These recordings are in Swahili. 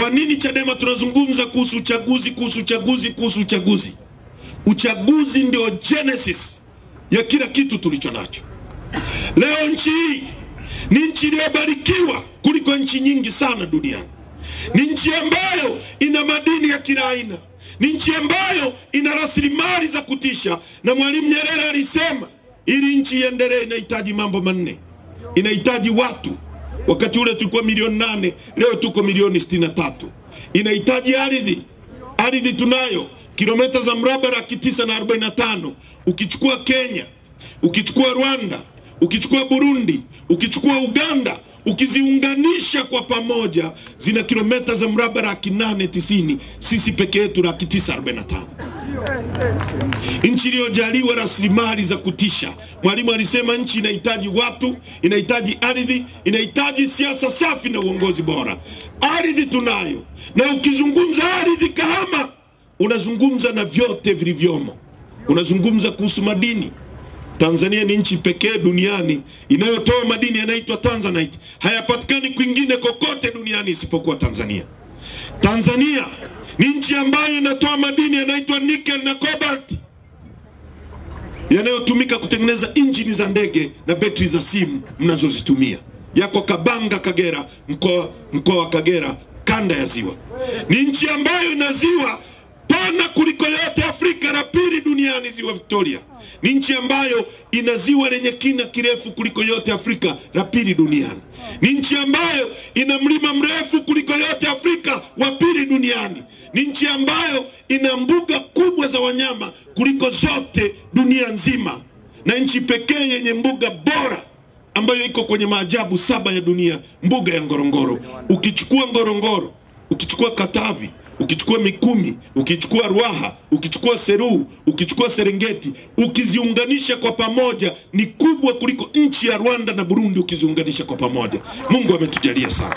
Kwa nini Chadema tunazungumza kuhusu uchaguzi? Uchaguzi ndio genesis ya kila kitu tulicho nacho. Leo nchi hii ni nchi iliyobarikiwa kuliko nchi nyingi sana duniani. Ni nchi ambayo ina madini ya kila aina. Ni nchi ambayo ina rasilimali za kutisha. Na Mwalimu Nyerere alisema ili nchi iendelee inahitaji mambo manne. Inahitaji watu. Wakati ule tulikuwa milioni 8, leo tuko milioni 63. Inahitaji ardhi. Ardhi tunayo, kilomita za mraba 945. Ukichukua Kenya, ukichukua Rwanda, ukichukua Burundi, ukichukua Uganda, ukiziunganisha kwa pamoja zina kilomita za mraba 890. Sisi peke yetu 945. Nchi iliyojaliwa rasilimali za kutisha. Mwalimu alisema nchi inahitaji watu, inahitaji ardhi, inahitaji siasa safi na uongozi bora. Ardhi tunayo. Na ukizungumza ardhi Kahama, unazungumza na vyote vilivyomo. Unazungumza kuhusu madini. Tanzania ni nchi pekee duniani inayotoa madini yanaitwa Tanzanite. Hayapatikani kwingine kokote duniani isipokuwa Tanzania. Tanzania ni nchi ambayo inatoa madini yanaitwa nickel na cobalt, yanayotumika kutengeneza injini za ndege na betri za simu mnazozitumia. Yako Kabanga, Kagera, mkoa wa Kagera, kanda ya ziwa. Ni nchi ambayo ina ziwa pana kuliko yote Afrika, la pili duniani, ziwa Victoria. Ni nchi ambayo ina ziwa lenye kina kirefu kuliko yote Afrika, la pili duniani. Ni nchi ambayo ina mlima mrefu kuliko yote Afrika, wa pili duniani. Ni nchi ambayo ina mbuga kubwa za wanyama kuliko zote dunia nzima. Na nchi pekee yenye mbuga bora ambayo iko kwenye maajabu 7 ya dunia, mbuga ya Ngorongoro. Ukichukua Ngorongoro, ukichukua Katavi, ukichukua Mikumi, ukichukua Ruaha, ukichukua Seru, ukichukua Serengeti, ukiziunganisha kwa pamoja ni kubwa kuliko nchi ya Rwanda na Burundi ukiziunganisha kwa pamoja. Mungu ametujalia sana.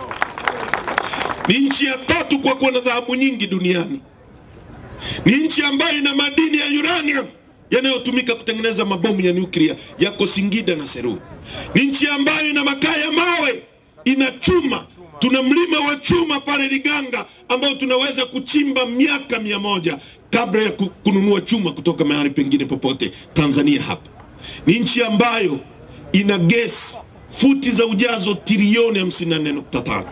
Ni nchi ya 3 kwa kuwa na dhahabu nyingi duniani. Ni nchi ambayo ina madini ya uranium yanayotumika kutengeneza mabomu ya nyuklia, yako Singida na Seru. Ni nchi ambayo ina makaa ya mawe, ina chuma. Tuna mlima wa chuma pale Liganga ambao tunaweza kuchimba miaka 100 kabla ya kununua chuma kutoka mahali pengine popote. Tanzania hapa ni nchi ambayo ina gesi futi za ujazo trilioni 54.5.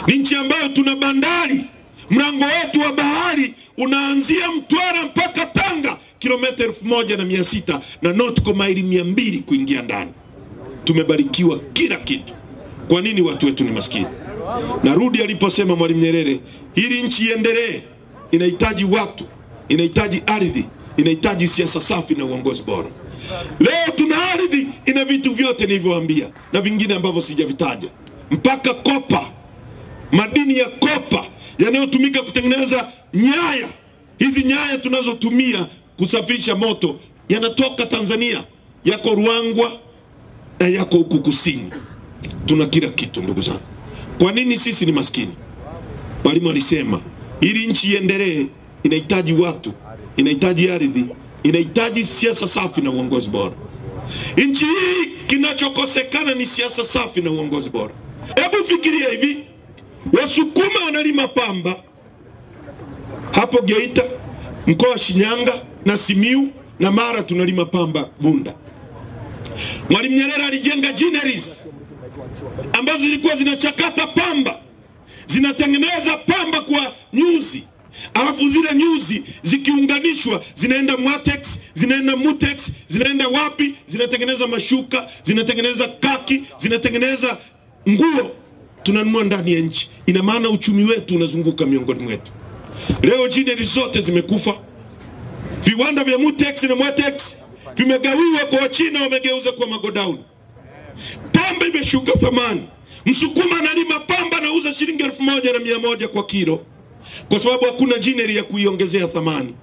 Ni nchi ambayo tuna bandari. Mlango wetu wa bahari unaanzia Mtwara mpaka Tanga, kilomita 1600 na nautical maili 200 kuingia ndani. Tumebarikiwa kila kitu. Kwa nini watu wetu ni maskini? Narudi aliposema Mwalimu Nyerere, ili nchi iendelee inahitaji watu, inahitaji ardhi, inahitaji siasa safi na uongozi bora. Leo tuna ardhi ina vitu vyote nilivyowaambia na vingine ambavyo sijavitaja. Mpaka kopa, madini ya kopa yanayotumika kutengeneza nyaya. Hizi nyaya tunazotumia kusafirisha moto yanatoka Tanzania, yako Ruangwa na yako huku kusini. Tuna kila kitu ndugu zangu. Kwa nini sisi ni maskini? Mwalimu alisema ili nchi iendelee inahitaji watu, inahitaji ardhi, inahitaji siasa safi na uongozi bora. Nchi hii kinachokosekana ni siasa safi na uongozi bora. Hebu fikiria hivi, Wasukuma wanalima pamba hapo Geita, mkoa wa Shinyanga na Simiu na Mara tunalima pamba Bunda. Mwalimu Nyerere alijenga gineries ambazo zilikuwa zinachakata pamba, zinatengeneza pamba kwa nyuzi. Alafu zile nyuzi zikiunganishwa zinaenda Mwatex, zinaenda Mutex, zinaenda wapi, zinatengeneza mashuka, zinatengeneza kaki, zinatengeneza nguo tunanunua ndani ya nchi. Ina maana uchumi wetu unazunguka miongoni mwetu. Leo jineri zote zimekufa. Viwanda vya Mutex na Mwatex vimegawiwa kwa China, wamegeuza kwa magodown. Pamba imeshuka thamani. Msukuma analima pamba na uza shilingi 1100 kwa kilo, kwa sababu hakuna jineri ya kuiongezea thamani.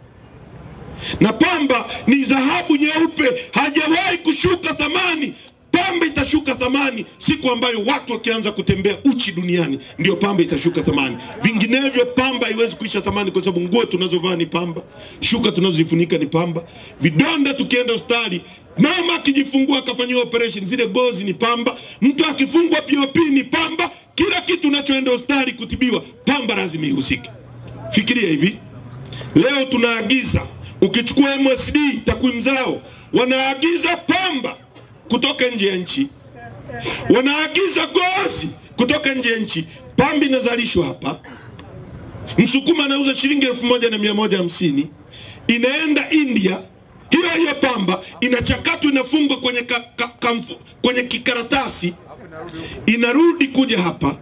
Na pamba ni dhahabu nyeupe, hajawahi kushuka thamani. Pamba itashuka thamani siku ambayo watu wakianza kutembea uchi duniani, ndio pamba itashuka thamani. Vinginevyo pamba haiwezi kuisha thamani, kwa sababu nguo tunazovaa ni pamba, shuka tunazozifunika ni pamba, vidonda tukienda hospitali, mama akijifungua akafanywa operation zile gozi ni pamba, mtu akifungwa POP ni pamba, kila kitu unachoenda hospitali kutibiwa pamba. pamba lazima ihusike. Fikiria hivi, leo tunaagiza, ukichukua MSD takwimu zao, wanaagiza pamba kutoka nje ya nchi, wanaagiza gozi kutoka nje ya nchi. Pamba inazalishwa hapa, Msukuma anauza shilingi 1150, inaenda India. Hiyo pamba inachakatwa, inafungwa kwenye kikaratasi, inarudi kuja hapa,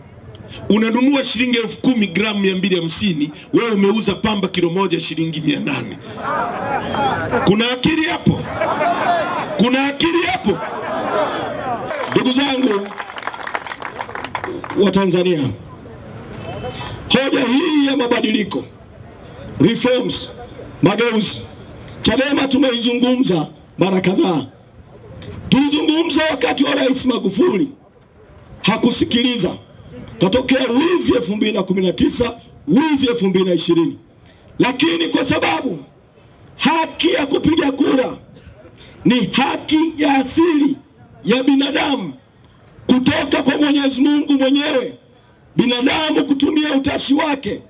unanunua shilingi 10,000 gramu 250, wewe umeuza pamba kilo moja shilingi 800. Kuna akili hapo? Kuna akili hapo? Ndugu zangu wa Tanzania, hoja hii ya mabadiliko, reforms, mageuzi, Chadema tumeizungumza mara kadhaa. Tulizungumza wakati wa Rais Magufuli, hakusikiliza. Katokea wizi 2019, wizi 2020. Lakini kwa sababu haki ya kupiga kura ni haki ya asili ya binadamu kutoka kwa Mwenyezi Mungu mwenyewe, binadamu kutumia utashi wake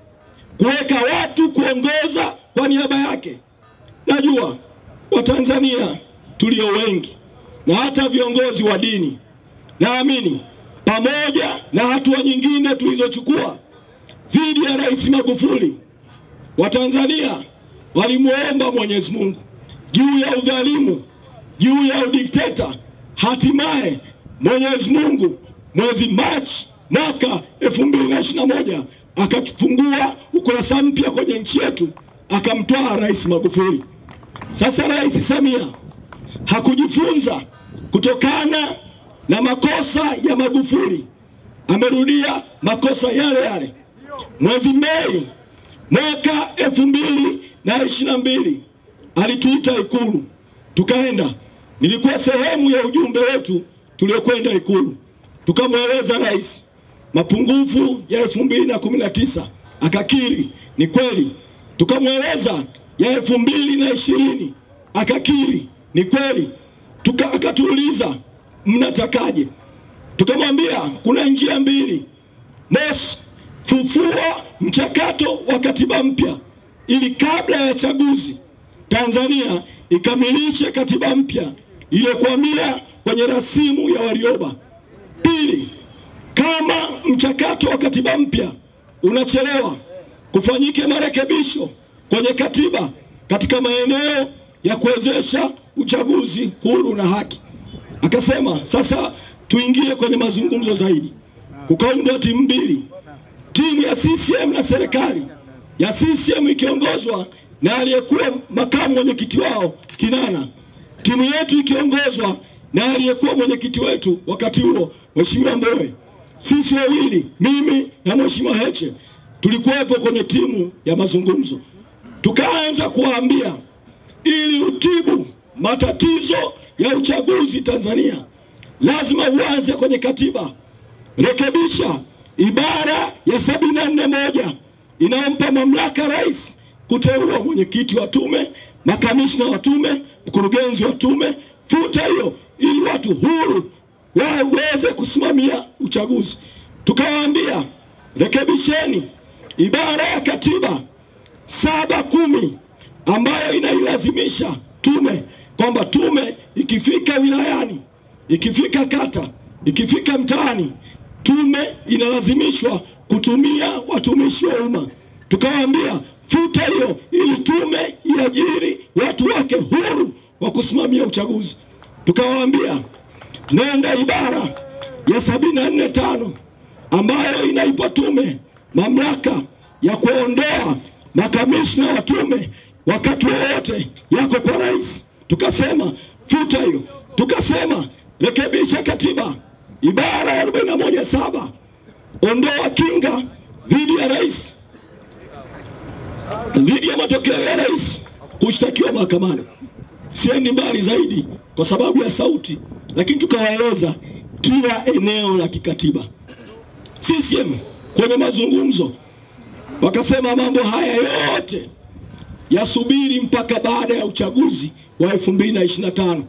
kuweka watu kuongoza kwa niaba yake. Najua Watanzania tulio wengi na hata viongozi wa dini, naamini pamoja na hatua nyingine tulizochukua dhidi ya Rais Magufuli, Watanzania walimuomba Mwenyezi Mungu juu ya udhalimu, juu ya udikteta. Hatimaye Mwenyezi Mungu mwezi Machi mwaka 2021 akafungua ukurasa mpya kwenye nchi yetu, akamtoa Rais Magufuli. Sasa Rais Samia hakujifunza kutokana na makosa ya Magufuli, amerudia makosa yale yale. Mwezi Mei mwaka 2022 alituita Ikulu, tukaenda. Nilikuwa sehemu ya ujumbe wetu tuliokwenda Ikulu, tukamweleza rais mapungufu ya 2019, akakiri ni kweli. Tukamweleza ya 2020, akakiri ni kweli. Akatuuliza mnatakaje? Tukamwambia kuna njia mbili. Mosi, fufua mchakato wa katiba mpya ili kabla ya chaguzi Tanzania ikamilishe katiba mpya iliyokwamia kwenye rasimu ya Warioba. Pili, kama mchakato wa katiba mpya unachelewa, kufanyike marekebisho kwenye katiba katika maeneo ya kuwezesha uchaguzi huru na haki. Akasema sasa tuingie kwenye mazungumzo zaidi. Kukaundwa timu mbili, timu ya CCM na serikali. Ya CCM ikiongozwa na aliyekuwa makamu mwenyekiti wao Kinana, timu yetu ikiongozwa na aliyekuwa mwenyekiti wetu wakati huo Mheshimiwa Mbowe. Sisi wawili, mimi na Mheshimiwa Heche, tulikuwepo kwenye timu ya mazungumzo. Tukaanza kuwaambia ili utibu matatizo ya uchaguzi Tanzania, lazima uanze kwenye katiba. Rekebisha ibara ya 74(1) inayompa mamlaka rais kuteua mwenyekiti wa tume, makamishna wa tume, mkurugenzi wa tume. Futa hiyo ili watu huru waweze kusimamia uchaguzi. Tukawaambia rekebisheni ibara ya katiba 710 ambayo inailazimisha tume kwamba tume ikifika wilayani, ikifika kata, ikifika mtaani, tume inalazimishwa kutumia watumishi wa umma. Tukawaambia futa hiyo ili tume iajiri watu wake huru wa kusimamia uchaguzi. Tukawaambia nenda ibara ya 74(5) ambayo inaipa tume mamlaka ya kuondoa makamishna wa tume wakati wowote yako kwa rais. Tukasema futa hiyo. Tukasema rekebisha katiba ibara ya 41(7), ondoa kinga dhidi ya rais, dhidi ya matokeo ya rais kushtakiwa mahakamani. Siendi mbali zaidi kwa sababu ya sauti, lakini tukawaeleza kila eneo la kikatiba. CCM kwenye mazungumzo wakasema mambo haya yote yasubiri mpaka baada ya uchaguzi wa 2025.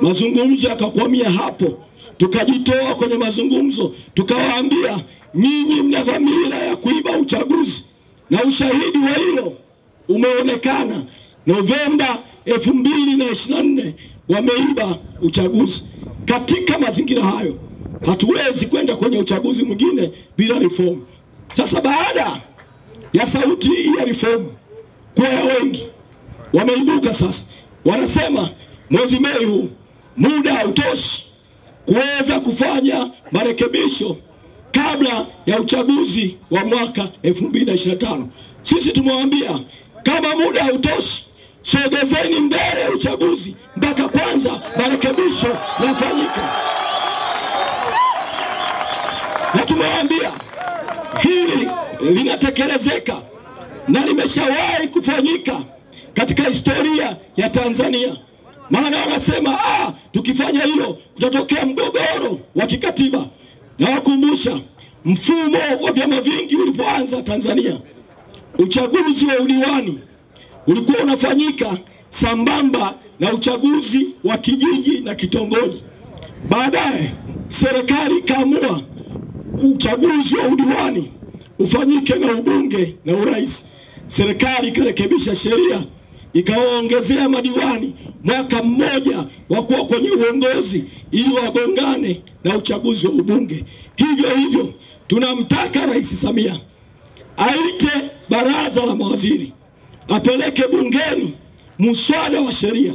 Mazungumzo yakakwamia hapo. Tukajitoa kwenye mazungumzo, tukawaambia nyinyi mna dhamira ya kuiba uchaguzi, na ushahidi wa hilo umeonekana. Novemba 2024 wameiba uchaguzi. Katika mazingira hayo hatuwezi kwenda kwenye uchaguzi mwingine bila reform. Sasa baada ya sauti ya reform kwa wengi, wameibuka sasa wanasema mwezi Mei huu muda hautoshi kuweza kufanya marekebisho kabla ya uchaguzi wa mwaka 2025. Sisi tumewambia kama muda hautoshi, sogezeni mbele ya uchaguzi mpaka kwanza marekebisho yafanyike. Na tumewambia hili linatekelezeka na limeshawahi kufanyika katika historia ya Tanzania. Maana wanasema tukifanya hilo kutatokea mgogoro wa kikatiba. Na wakumbusha mfumo wa vyama vingi ulipoanza Tanzania, uchaguzi wa udiwani ulikuwa unafanyika sambamba na uchaguzi wa kijiji na kitongoji. Baadaye serikali ikaamua uchaguzi wa udiwani ufanyike na ubunge na urais. Serikali ikarekebisha sheria, ikawaongezea madiwani mwaka mmoja wa kuwa kwenye uongozi ili wagongane na uchaguzi wa ubunge. Hivyo hivyo tunamtaka Rais Samia aite baraza la mawaziri, apeleke bungeni muswada wa sheria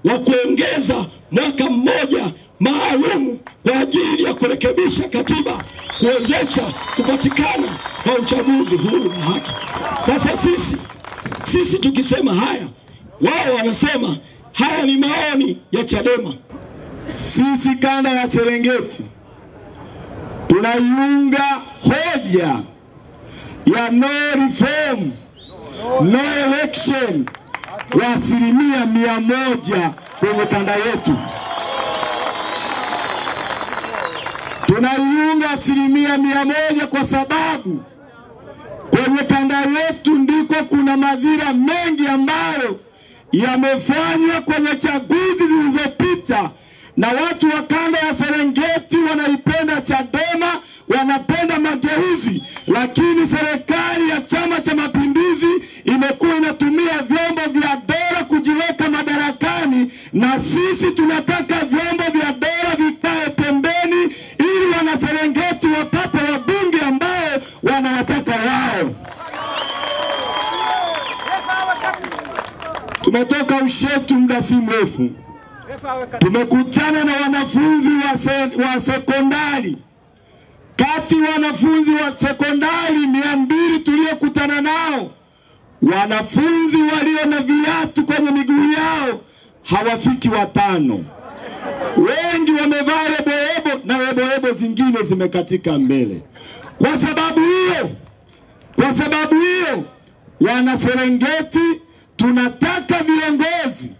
wa kuongeza mwaka mmoja maalum kwa ajili ya kurekebisha katiba, kuwezesha kupatikana kwa uchaguzi huru na haki. Sasa sisi tukisema haya, wao wanasema haya ni maoni ya Chadema. Sisi kanda ya Serengeti tunaiunga hoja ya no reform, no election kwa 100% kwenye kanda yetu. Tunaiunga 100% kwa sababu kwenye kanda yetu ndiko kuna madhira mengi ambayo yamefanywa kwenye chaguzi zilizopita, na watu wa kanda ya Serengeti wanaipenda Chadema, wanapenda mageuzi, lakini serikali ya Chama cha Mapinduzi imekuwa inatumia vyombo vya dola kujiweka madarakani, na sisi tunataka vyombo vya dola vikae pembeni ili wana Serengeti wapate wabunge ambao wanawataka wao. Tumetoka Ushetu muda si mrefu, tumekutana na wanafunzi wa sekondari. Kati wanafunzi wa sekondari 200 tuliokutana nao, wanafunzi walio na viatu kwenye miguu yao hawafiki 5. Wengi wamevaa lebo na lebo zingine zimekatika mbele. Kwa sababu hiyo wana Serengeti tunataka viongozi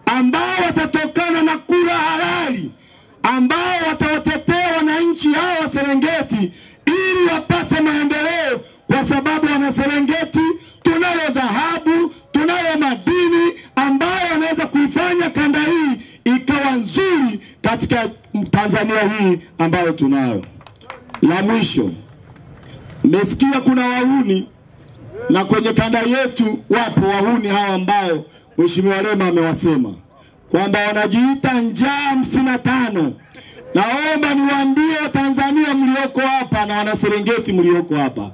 ambao watatokana na kura halali, ambao watawatetea wananchi hao wa Serengeti ili wapate maendeleo, kwa sababu wana Serengeti tunayo dhahabu, tunayo madini ambayo yanaweza kuifanya kanda hii ikawa nzuri katika Tanzania hii ambayo tunayo. La mwisho, mmesikia kuna wahuni, na kwenye kanda yetu wapo wahuni hawa ambao Mheshimiwa Lema amewasema kwamba wanajiita njaa 55. Naomba niwaambie Watanzania mlioko hapa na wana Serengeti mlioko hapa,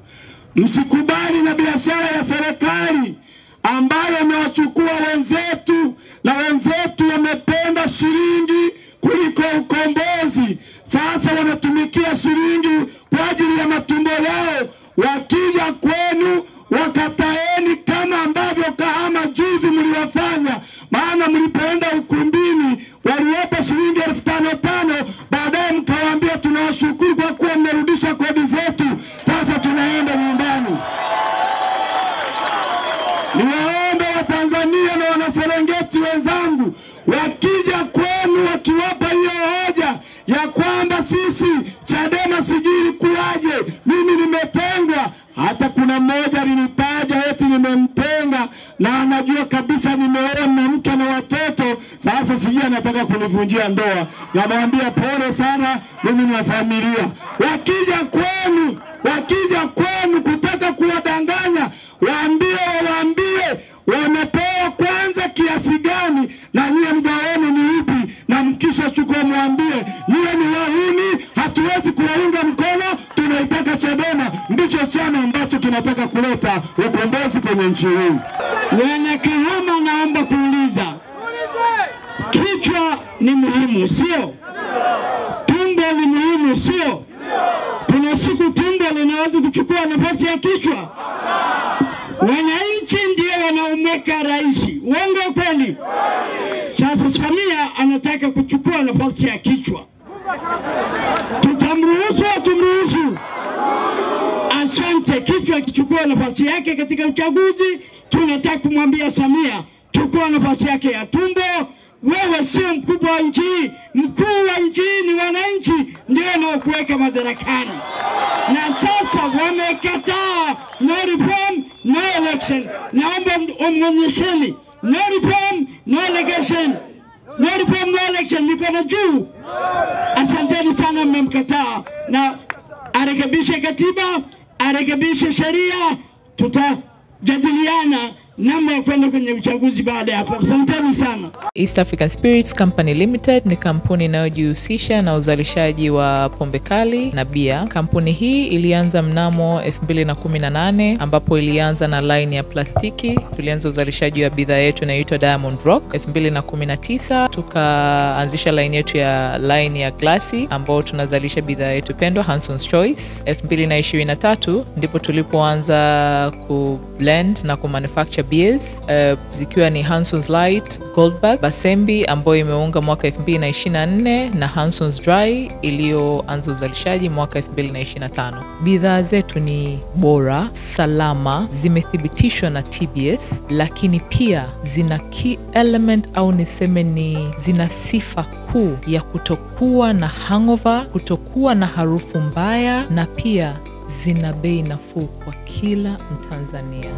msikubali na biashara ya serikali ambayo imewachukua wenzetu, na wenzetu wamependa shilingi kuliko ukombozi. Sasa wanatumikia shilingi kwa ajili ya matumbo yao. Wakija kwenu wakataeni kama ambavyo Kahama juzi mliwafanya. Maana mlipoenda ukumbini waliwapa shilingi 5,500, baadaye mkawaambia tunawashukuru kwa kuwa mmerudisha kodi zetu, sasa tunaenda nyumbani. Niwaombe Watanzania na wana Serengeti wenzangu, wakija kwenu wakiwapa hiyo hoja ya kwamba sisi Chadema sijui kuaje, mimi nimetengwa. Hata kuna mmoja alinitaja eti nimemtenga, na anajua kabisa nimeoa na mke na watoto. Sasa sijui anataka kunivunjia ndoa. Namwambia pole sana, mimi na familia. Wakija kwenu wakija kwenu kutaka kuwadanganya, waambie wamepewa kwanza kiasi gani na nyie mda wenu ni ipi, na mkisha chukua mwambie nyie ni wahuni, hatuwezi kuwaunga mkono, tunaitaka Chadema. Ndicho chama ambacho kinataka kuleta ukombozi kwenye nchi hii. Wanakahama, naomba kuuliza, kichwa ni muhimu sio? Tumbo ni muhimu sio? Kuna siku tumbo linaweza kuchukua nafasi ya kichwa. Wananchi ndio wanaomweka rais. Uongo kweli? Sasa Samia anataka kuchukua nafasi ya kichwa. Tutamruhusu au tumruhusu? Asante. Kichwa kichukua nafasi yake katika uchaguzi, tunataka kumwambia Samia chukua nafasi yake ya tumbo. Wewe sio mkubwa wa nchi. Mkuu wa nchi ni wananchi, ndio wanaokuweka madarakani. Na sasa wamekataa no reform, no election. Naomba umwonyesheni no reform, no election. No reform, no election. Niko na juu. Asanteni sana, mmemkataa. Na arekebishe katiba, arekebishe sheria, tutajadiliana namna ya kwenda kwenye uchaguzi baada ya hapo. Asanteni sana. East African Spirits Company Limited ni kampuni inayojihusisha na uzalishaji wa pombe kali na bia. Kampuni hii ilianza mnamo 2018 ambapo ilianza na line ya plastiki. Tulianza uzalishaji wa bidhaa yetu inayoitwa Diamond Rock. 2019 tukaanzisha line yetu ya line ya glasi ambao tunazalisha bidhaa yetu pendwa Hanson's Choice. 2023 ndipo tulipoanza ku blend na ku manufacture beers zikiwa ni Hanson's Light, Goldberg, Basembi ambayo imeunga mwaka 2024 na Hanson's Dry iliyoanza uzalishaji mwaka 2025. Bidhaa zetu ni bora, salama, zimethibitishwa na TBS, lakini pia zina key element au niseme ni zina sifa kuu ya kutokuwa na hangover, kutokuwa na harufu mbaya, na pia zina bei nafuu kwa kila Mtanzania.